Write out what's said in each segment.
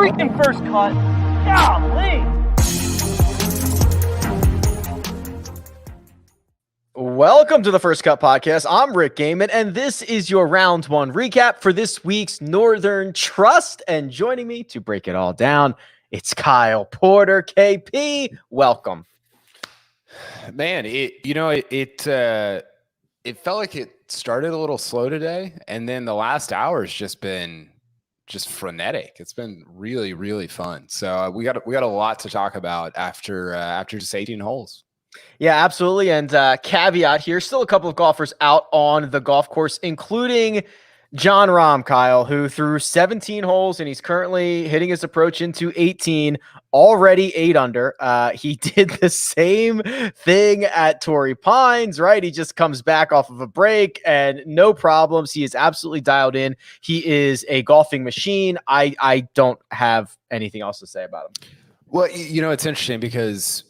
freaking first cut. Golly. Welcome to the First Cut Podcast. I'm Rick Gehman, and this is your round one recap for this week's Northern Trust. And joining me to break it all down, it's Kyle Porter. KP, welcome. Man, it felt like it started a little slow today, and then the last hour has just been frenetic. It's been really, really fun. So we got a lot to talk about after just 18 holes. Yeah, absolutely. And caveat here, still a couple of golfers out on the golf course, including Jon Rahm, Kyle, who threw 17 holes and he's currently hitting his approach into 18, already 8 under. He did the same thing at Torrey Pines, right? He just comes back off of a break and no problems. He is absolutely dialed in. He is a golfing machine. I don't have anything else to say about him. Well, it's interesting because,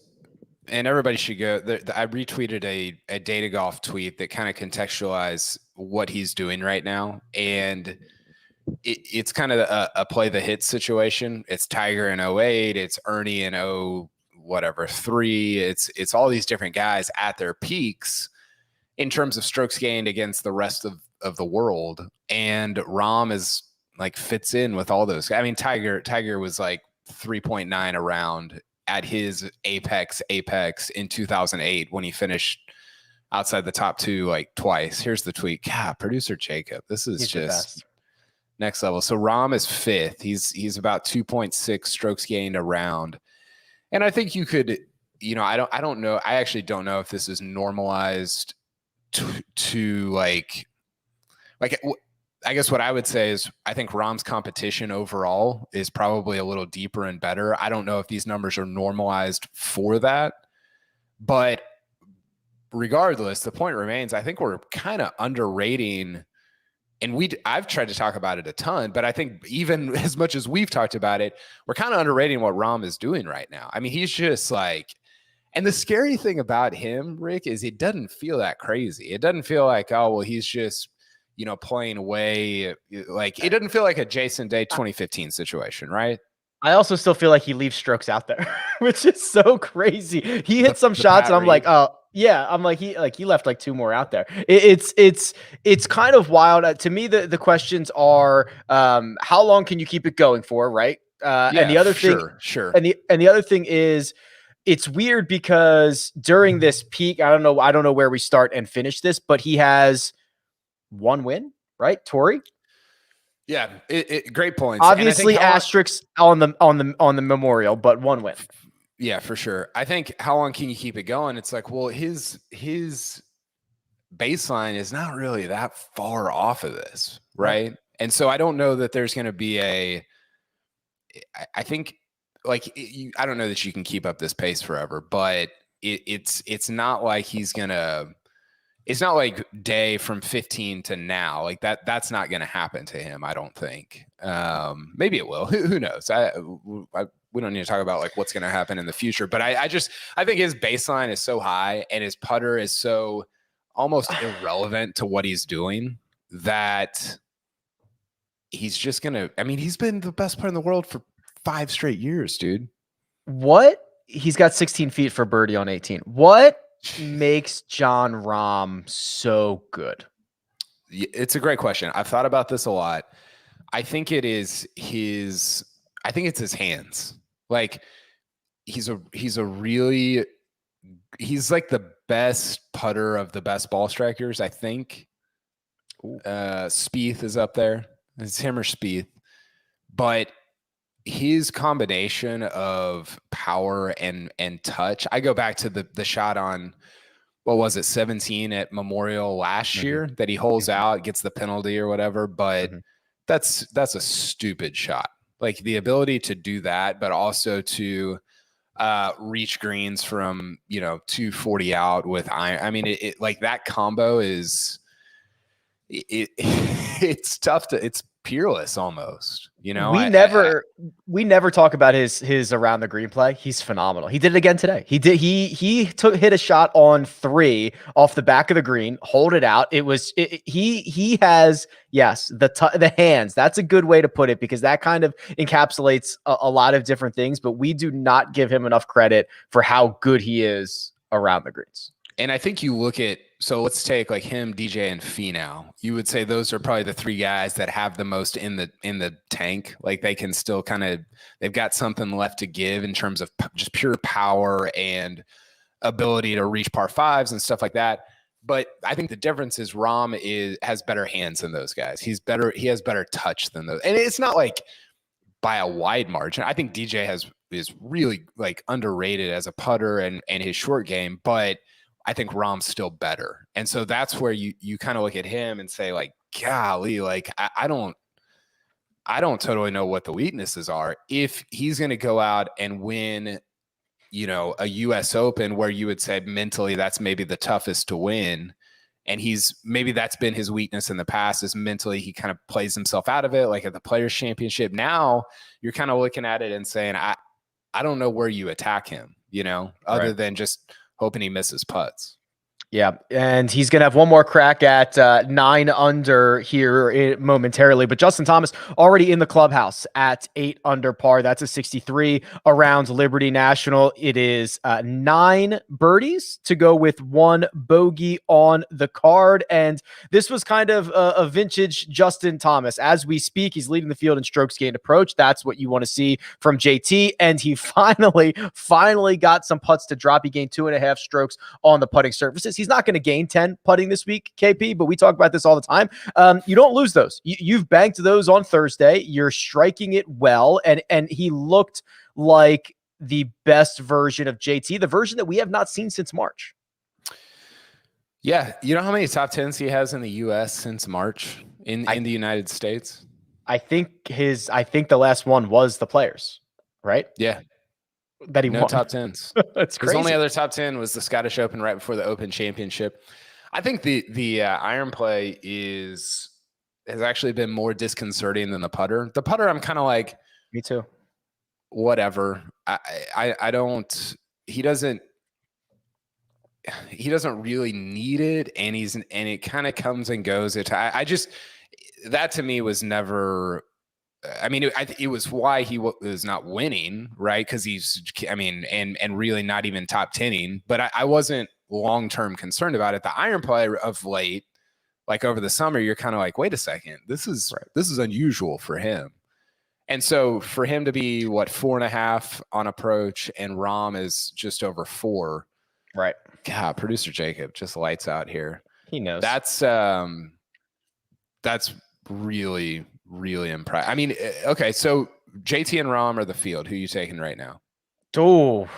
and everybody should go, I retweeted a Data Golf tweet that kind of contextualized what he's doing right now. And it's kind of a play the hit situation. It's Tiger in 08. It's Ernie in 3. It's all these different guys at their peaks in terms of strokes gained against the rest of the world. And Rahm is like fits in with all those. I mean, Tiger was like 3.9 around at his apex in 2008 when he finished outside the top 2 like twice. Here's the tweet. God, producer Jacob, this is just next level. So Rahm is 5th. He's about 2.6 strokes gained around. And I think you could, I don't know. I actually don't know if this is normalized to like I guess what I would say is I think Rahm's competition overall is probably a little deeper and better. I don't know if these numbers are normalized for that, but regardless, the point remains, I think we're kind of underrating, and I've tried to talk about it a ton, but I think even as much as we've talked about it, we're kind of underrating what Rahm is doing right now. I mean, he's just like, and the scary thing about him, Rick, is it doesn't feel that crazy. It doesn't feel like, oh, well, he's just, playing away. Like, it doesn't feel like a Jason Day 2015 situation, right? I also still feel like he leaves strokes out there, which is so crazy. He hit some shots and I'm like, oh yeah. I'm like, he left like 2 more out there. It's kind of wild. To me, the questions are, how long can you keep it going for? Right. And the other thing, sure. And the other thing is, it's weird because during this peak, I don't know where we start and finish this, but he has 1 win, right? Torrey. Yeah, great points. Obviously, asterisks on the memorial, but 1 win. Yeah, for sure. I think how long can you keep it going? It's like, well, his baseline is not really that far off of this, right? And so I don't know that there's going to be I think like I don't know that you can keep up this pace forever, but it's not like he's gonna. It's not like Day from 15 to now, like that's not going to happen to him. I don't think. Maybe it will. Who knows? We don't need to talk about like what's going to happen in the future, but I think his baseline is so high and his putter is so almost irrelevant to what he's doing that he's just going to, I mean, he's been the best putter in the world for 5 straight years, dude. What? He's got 16 feet for birdie on 18. What makes Jon Rahm so good? It's a great question. I've thought about this a lot. I think it is his hands. Like he's like the best putter of the best ball strikers, I think. Spieth is up there. It's him or Spieth. But his combination of power and touch. I go back to the shot on, what was it, 17 at Memorial last year that he holds out, gets the penalty or whatever. But that's a stupid shot. Like the ability to do that, but also to reach greens from 240 out with iron. I mean, it like that combo is it's tough to, it's peerless almost, you know. We never talk about his around the green play. He's phenomenal. He did it again today. He hit a shot on 3 off the back of the green, hold it out. He has, yes, the hands. That's a good way to put it, because that kind of encapsulates a lot of different things, but we do not give him enough credit for how good he is around the greens. And I think you look at, so let's take like him, DJ, and Finau. You would say those are probably the 3 guys that have the most in the tank. Like they can still they've got something left to give in terms of just pure power and ability to reach par 5s and stuff like that. But I think the difference is Rahm has better hands than those guys. He has better touch than those. And it's not like by a wide margin. I think DJ is really like underrated as a putter and his short game, but I think Rahm's still better. And so that's where you kind of look at him and say like, golly, like I don't totally know what the weaknesses are. If he's going to go out and win, you know, a US Open where you would say mentally that's maybe the toughest to win. And maybe that's been his weakness in the past, is mentally he kind of plays himself out of it, like at the Players Championship. Now you're kind of looking at it and saying, I don't know where you attack him, you know, other than just hoping he misses putts. Yeah, and he's going to have one more crack at 9 under here momentarily. But Justin Thomas already in the clubhouse at 8 under par. That's a 63 around Liberty National. It is 9 birdies to go with 1 bogey on the card. And this was kind of a vintage Justin Thomas. As we speak, he's leading the field in strokes gained approach. That's what you want to see from JT. And he finally got some putts to drop. He gained 2.5 strokes on the putting surfaces. He's not going to gain 10 putting this week, KP, but we talk about this all the time. You don't lose those. You've banked those on Thursday. You're striking it well. And he looked like the best version of JT, the version that we have not seen since March. Yeah. You know how many top 10s he has in the US since March in the United States? I think the last one was the Players, right? Yeah. That he no won. top 10s. That's crazy. His only other top 10 was the Scottish Open right before the Open Championship. I think the iron play has actually been more disconcerting than the putter. The putter, I'm kind of like, me too. Whatever. I don't. He doesn't really need it, and it kind of comes and goes. That to me was never. I mean, it was why he was not winning, right? Because and really not even top 10ing. But I wasn't long-term concerned about it. The iron play of late, like over the summer, you're kind of like, wait a second, this is unusual for him. And so for him to be 4.5 on approach, and Rahm is just over 4, right? God, producer Jacob just lights out here. He knows. That's really, really impressive. I mean, okay, so JT and Rahm are the field. Who are you taking right now? Oh,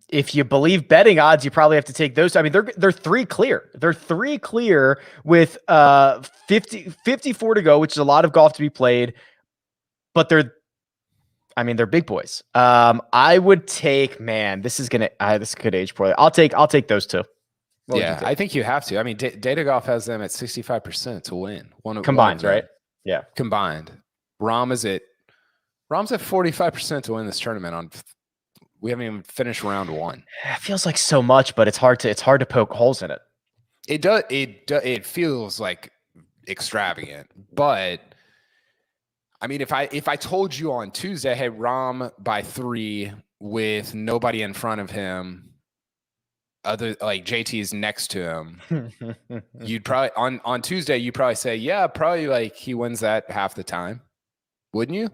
if you believe betting odds, you probably have to take those. I mean, they're 3 clear. They're 3 clear with 54 to go, which is a lot of golf to be played. But they're big boys. I would take, this could age poorly. I'll take those 2. Yeah, I think you have to. I mean, Data Golf has them at 65% to win. Combined, right? Yeah. Combined. Rahm's at 45% to win this tournament. We haven't even finished round 1. It feels like so much, but it's hard to poke holes in it. It does. It feels like extravagant, but I mean, if I told you on Tuesday, hey, Rahm by 3 with nobody in front of him, other like JT's next to him, you'd probably on Tuesday you'd probably say, yeah, probably like he wins that half the time, wouldn't you?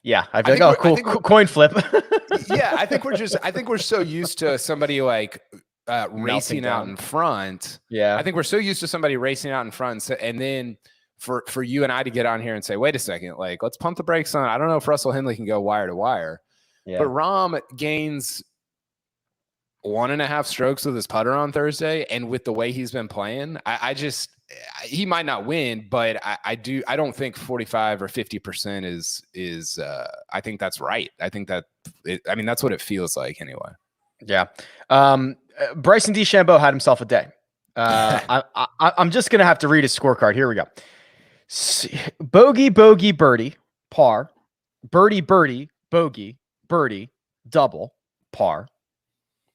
Yeah, I'd be like, cool coin flip. Yeah, I think we're so used to somebody like racing out in front. Yeah, I think we're so used to somebody racing out in front, and then for you and I to get on here and say, wait a second, like let's pump the brakes on. I don't know if Russell Henley can go wire to wire, but Rahm gains 1.5 strokes with his putter on Thursday, and with the way he's been playing, he might not win, but I don't think 45 or 50% is I think that's right. I think that's what it feels like anyway. Yeah. Bryson DeChambeau had himself a day. I'm just gonna have to read his scorecard. Here we go. Bogey, bogey, birdie, par. Birdie, birdie, bogey, birdie, double, par.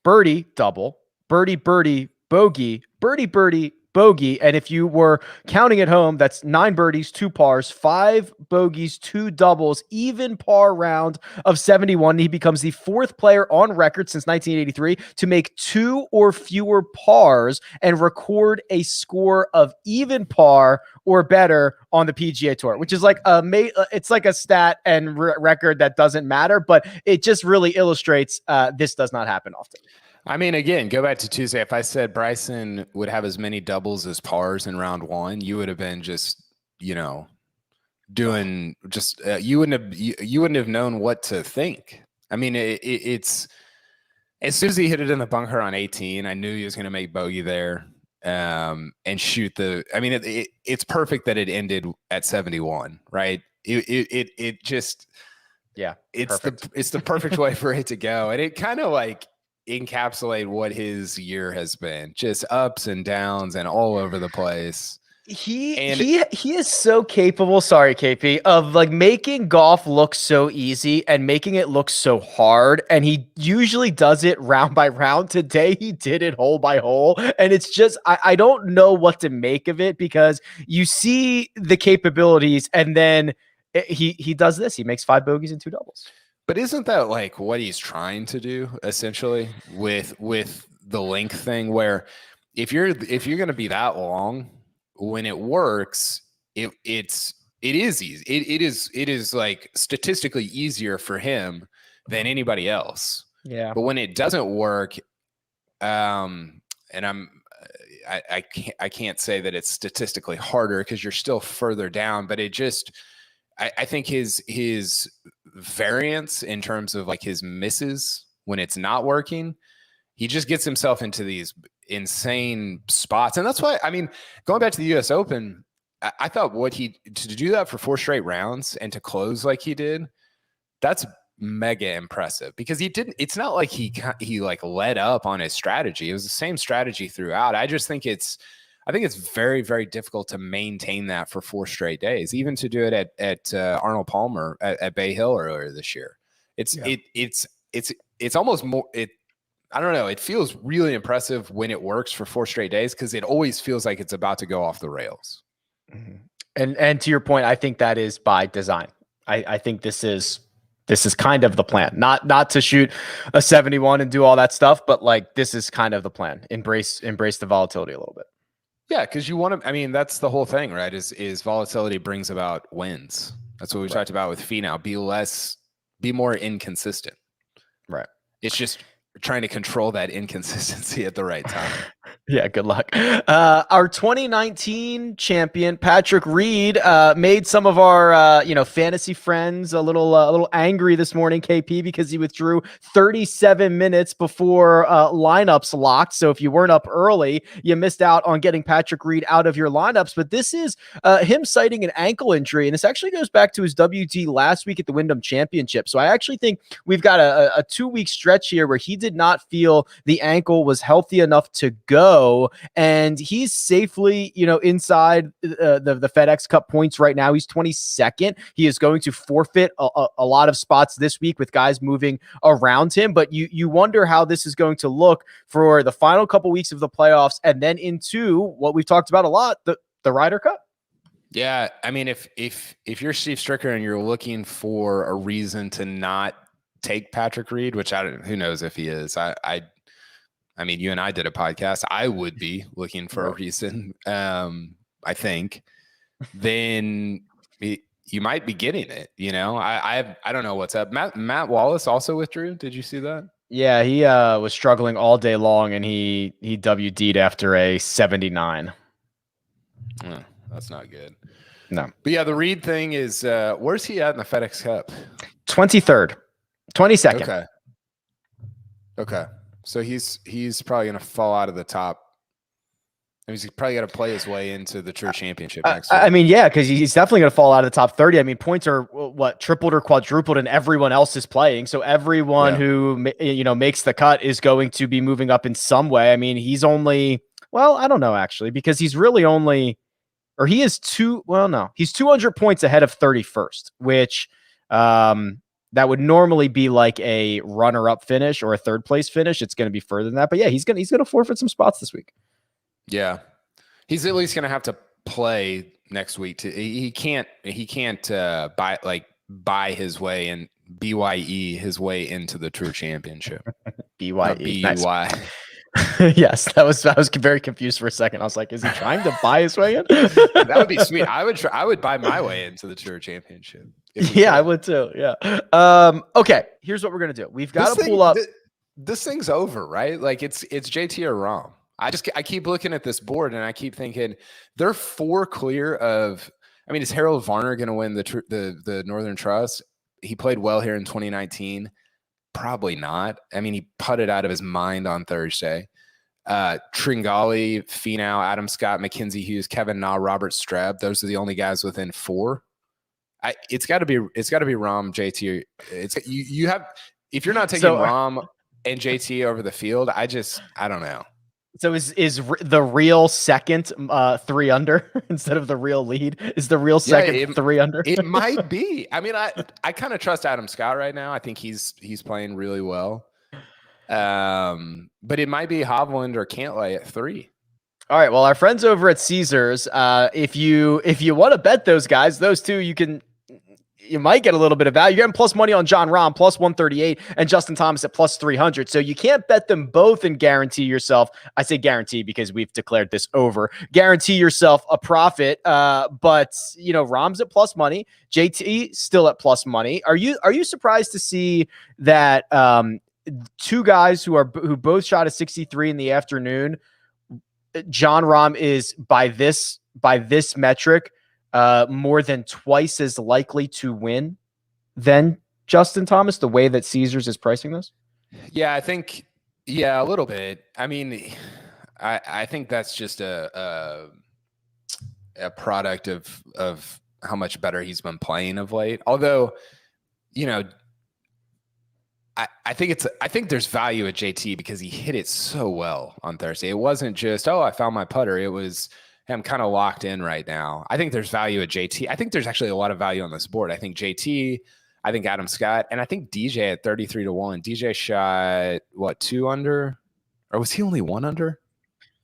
Birdie, double. Birdie, birdie, bogey, birdie, birdie, bogey. And if you were counting at home, that's 9 birdies, 2 pars, 5 bogeys, 2 doubles, even par round of 71. He becomes the 4th player on record since 1983 to make 2 or fewer pars and record a score of even par or better on the PGA Tour, which is like it's like a stat and record that doesn't matter, but it just really illustrates this does not happen often. I mean, again, go back to Tuesday. If I said Bryson would have as many doubles as pars in round 1, you would have been just, doing just you wouldn't have known what to think. I mean, it's as soon as he hit it in the bunker on 18, I knew he was going to make bogey there and shoot the. I mean, it's perfect that it ended at 71, right? It just it's the perfect way for it to go, and it kind of like encapsulate what his year has been, just ups and downs and all over the place. He is so capable, sorry KP, of like making golf look so easy and making it look so hard, and he usually does it round by round. Today he did it hole by hole, and it's just I don't know what to make of it, because you see the capabilities and then he does this. He makes 5 bogeys and 2 doubles. But isn't that like what he's trying to do essentially with the length thing, where if you're going to be that long, when it works, it is easy. It is like statistically easier for him than anybody else. Yeah. But when it doesn't work, and I can't say that it's statistically harder because you're still further down, but it just I think his variance in terms of like his misses when it's not working, he just gets himself into these insane spots. And that's why, I mean, going back to the US Open, I thought to do that for 4 straight rounds and to close like he did, that's mega impressive, because it's not like he like let up on his strategy. It was the same strategy throughout. I think it's very, very difficult to maintain that for 4 straight days, even to do it at Arnold Palmer at Bay Hill earlier this year. It's almost more, I don't know. It feels really impressive when it works for 4 straight days, because it always feels like it's about to go off the rails. Mm-hmm. And to your point, I think that is by design. I think this is kind of the plan, not to shoot a 71 and do all that stuff, but like this is kind of the plan. Embrace the volatility a little bit. Yeah, because you want to. I mean, that's the whole thing, right? Is volatility brings about wins. That's what we talked about with Finau. Be more inconsistent. Right. It's just trying to control that inconsistency at the right time. Yeah, good luck. Our 2019 champion, Patrick Reed, made some of our fantasy friends a little angry this morning, KP, because he withdrew 37 minutes before lineups locked. So if you weren't up early, you missed out on getting Patrick Reed out of your lineups. But this is him citing an ankle injury, and this actually goes back to his WD last week at the Wyndham Championship. So I actually think we've got a 2-week stretch here where he did not feel the ankle was healthy enough to go. And he's safely, inside the FedEx Cup points right now. He's 22nd. He is going to forfeit a lot of spots this week with guys moving around him. But you wonder how this is going to look for the final couple weeks of the playoffs, and then into what we've talked about a lot, the Ryder Cup. Yeah, I mean, if you're Steve Stricker and you're looking for a reason to not take Patrick Reed, which who knows if he is, I mean, you and I did a podcast. I would be looking for a reason, I think. Then you might be getting it. I don't know what's up. Matt Wallace also withdrew. Did you see that? Yeah, he was struggling all day long, and he WD'd after a 79. That's not good. No. But yeah, the Reed thing is, where's he at in the FedEx Cup? 23rd, 22nd. Okay. So he's probably going to fall out of the top. He's probably got to play his way into the Tour Championship next year. I mean, yeah, because he's definitely going to fall out of the top 30. I mean, points are tripled or quadrupled, and everyone else is playing. So everyone who makes the cut is going to be moving up in some way. I mean, he's only Well, I don't know actually, because he's really only, or he is he's 200 points ahead of 31st, which that would normally be like a runner-up finish or a third place finish. It's going to be further than that, but yeah, he's gonna forfeit some spots this week. Yeah, he's at least going to have to play next week. He can't buy his way and BYE his way into the Tour Championship. BYE. Nice. Yes, I was very confused for a second. I was like, is he trying to buy his way in? That would be sweet. I would buy my way into the Tour Championship. Yeah, I would too. Yeah. Okay, here's what we're gonna do. We've got to pull up. This thing's over, right? Like it's JT or Rahm. I keep looking at this board and I keep thinking they're 4 clear of. I mean, is Harold Varner going to win the Northern Trust? He played well here in 2019. Probably not. I mean, he putted out of his mind on Thursday. Tringali, Finau, Adam Scott, Mackenzie Hughes, Kevin Na, Robert Streb. Those are the only guys within 4. It's got to be Rahm, JT. You have, if you're not taking Rahm and JT over the field, I don't know. So is the real second 3 under instead of the real lead? Is the real second 3 under? It might be. I mean, I kind of trust Adam Scott right now. I think he's playing really well. But it might be Hovland or Cantlay at 3. All right. Well, our friends over at Caesars, if you want to bet those guys, those two, you might get a little bit of value. You're getting plus money on Jon Rahm, plus 138, and Justin Thomas at plus 300. So you can't bet them both and guarantee yourself. I say guarantee because we've declared this over. Guarantee yourself a profit. But Rahm's at plus money. JT still at plus money. Are you surprised to see that 2 guys who both shot a 63 in the afternoon? Jon Rahm is by this metric more than twice as likely to win than Justin Thomas, the way that Caesars is pricing this? Yeah, I think, a little bit. I mean, I think that's just a product of how much better he's been playing of late. Although, I think there's value at JT because he hit it so well on Thursday. It wasn't just, I found my putter. It was, I'm kind of locked in right now. I think there's value at JT. I think there's actually a lot of value on this board. I think JT, I think Adam Scott, and I think DJ at 33-1. DJ shot, 2 under? Or was he only 1 under?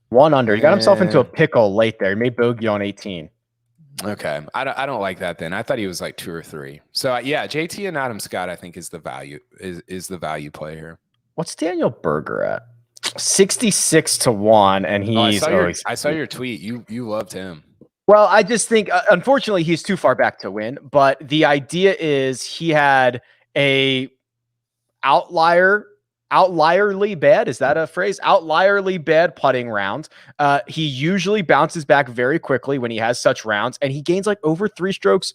1 under. He got himself into a pickle late there. He made bogey on 18. Okay. I don't like that then. I thought he was like 2 or 3. So yeah, JT and Adam Scott, I think is the value play here. What's Daniel Berger at? 66-1, and he's. I saw your tweet. You loved him. Well, I just think, unfortunately, he's too far back to win. But the idea is he had a outlierly bad. Is that a phrase? Outlierly bad putting round. He usually bounces back very quickly when he has such rounds, and he gains like over 3 strokes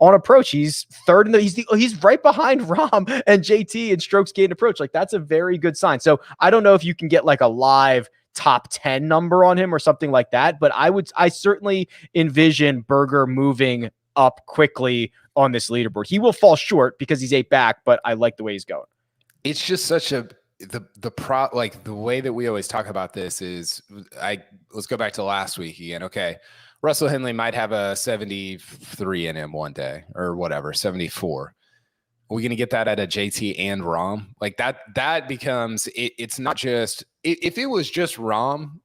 on approach. He's third in he's right behind Rahm and JT in strokes gained approach. Like, that's a very good sign. So I don't know if you can get like a live top 10 number on him or something like that, but I certainly envision Berger moving up quickly on this leaderboard. He will fall short because he's 8 back, but I like the way he's going. It's just such the way that we always talk about this is let's go back to last week again. Okay. Russell Henley might have a 73 in him one day or whatever, 74. Are we going to get that at a JT and Rahm? Like that becomes, it's not just, if it was just Rahm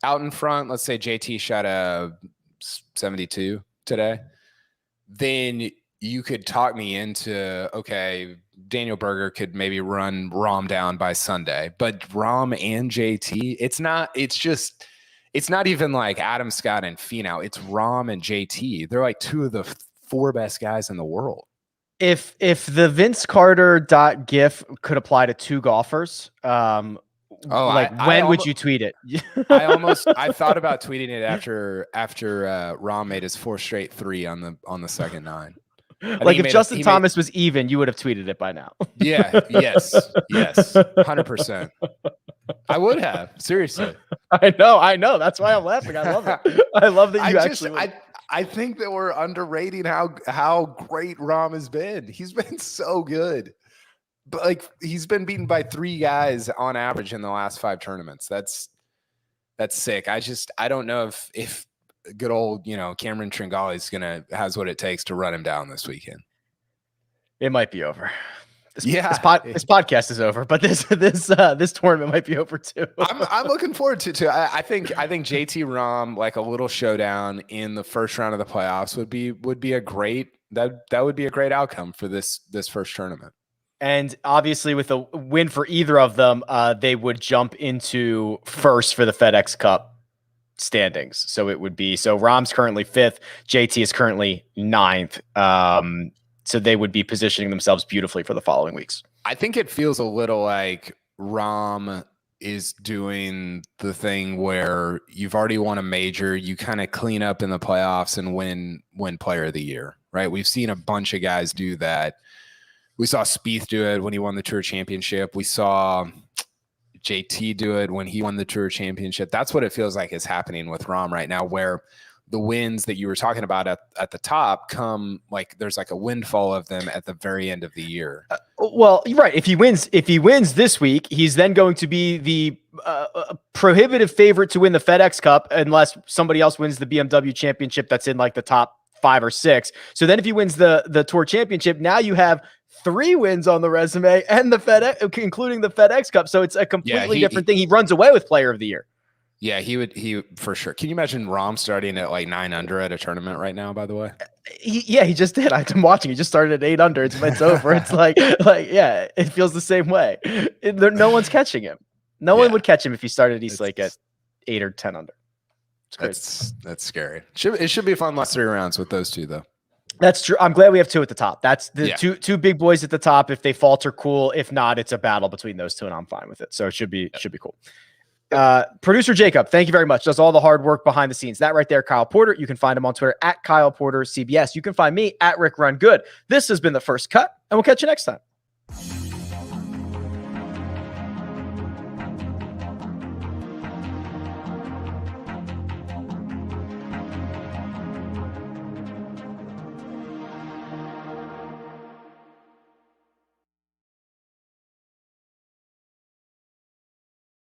out in front, let's say JT shot a 72 today, then you could talk me into, okay, Daniel Berger could maybe run Rahm down by Sunday, but Rahm and JT, it's not even like Adam Scott and Finau. It's Rahm and JT. They're like 2 of the 4 best guys in the world. If the Vince Carter .gif could apply to 2 golfers, when would you tweet it? I thought about tweeting it after Rahm made his 4 straight 3 on the second 9. Like if Justin Thomas was even, you would have tweeted it by now. Yeah. Yes. 100%. I would have, seriously. I know. That's why I'm laughing. I love it. I love that you I think that we're underrating how great Rahm has been. He's been so good. But like he's been beaten by 3 guys on average in the last 5 tournaments. That's sick. I don't know if good old, Cameron Tringale has what it takes to run him down this weekend. It might be over. This podcast is over, but this tournament might be over too. I'm looking forward to. I think JT Rahm, like a little showdown in the first round of the playoffs would be a great outcome for this first tournament. And obviously, with a win for either of them, they would jump into first for the FedEx Cup standings. So it would be Rahm's currently 5th, JT is currently 9th. So they would be positioning themselves beautifully for the following weeks. I think it feels a little like Rahm is doing the thing where you've already won a major, you kind of clean up in the playoffs and win player of the year, right? We've seen a bunch of guys do that. We saw Spieth do it when he won the Tour Championship. We saw JT do it when he won the Tour Championship. That's what it feels like is happening with Rahm right now, where the wins that you were talking about at the top come like there's like a windfall of them at the very end of the year. Well, right. If he wins this week, he's then going to be the prohibitive favorite to win the FedEx Cup unless somebody else wins the BMW Championship that's in like the top 5 or 6. So then if he wins the Tour Championship, now you have 3 wins on the resume and the FedEx, including the FedEx Cup. So it's a completely different thing. He runs away with player of the year. Yeah, he for sure. Can you imagine Rahm starting at like 9 under at a tournament right now, by the way? He just did. I'm watching. He just started at 8 under. It's over. It's like, yeah, it feels the same way. No one's catching him. No one would catch him if he started at 8 or 10 under. That's scary. It should be a fun last 3 rounds with those two, though. That's true. I'm glad we have 2 at the top. That's the two big boys at the top. If they falter, cool. If not, it's a battle between those 2, and I'm fine with it. So it should be cool. Producer Jacob, thank you very much. Does all the hard work behind the scenes. That right there, Kyle Porter. You can find him on Twitter at Kyle Porter CBS. You can find me at Rick Run Good. This has been The First Cut, and we'll catch you next time.